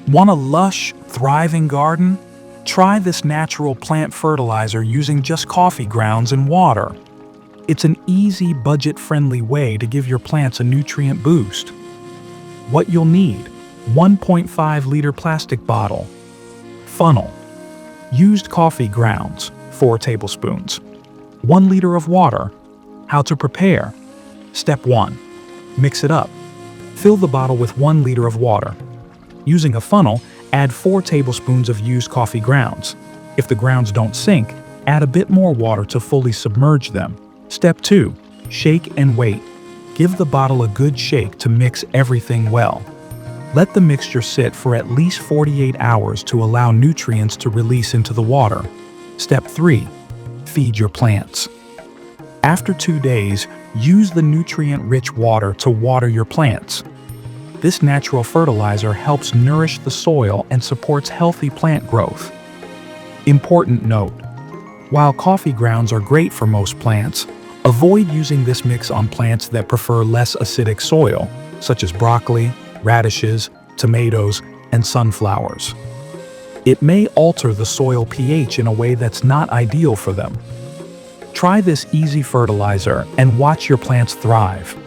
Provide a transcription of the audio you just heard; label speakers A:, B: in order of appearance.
A: Want a lush, thriving garden? Try this natural plant fertilizer using just coffee grounds and water. It's an easy, budget-friendly way to give your plants a nutrient boost. What you'll need: 1.5-liter plastic bottle, funnel, used coffee grounds, 4 tablespoons, 1 liter of water. How to prepare? Step 1. Mix it up. Fill the bottle with 1 liter of water. Using a funnel, add 4 tablespoons of used coffee grounds. If the grounds don't sink, add a bit more water to fully submerge them. Step 2. Shake and wait. Give the bottle a good shake to mix everything well. Let the mixture sit for at least 48 hours to allow nutrients to release into the water. Step 3. Feed your plants. After 2 days, use the nutrient-rich water to water your plants. This natural fertilizer helps nourish the soil and supports healthy plant growth. Important note: while coffee grounds are great for most plants, avoid using this mix on plants that prefer less acidic soil, such as broccoli, radishes, tomatoes, and sunflowers. It may alter the soil pH in a way that's not ideal for them. Try this easy fertilizer and watch your plants thrive.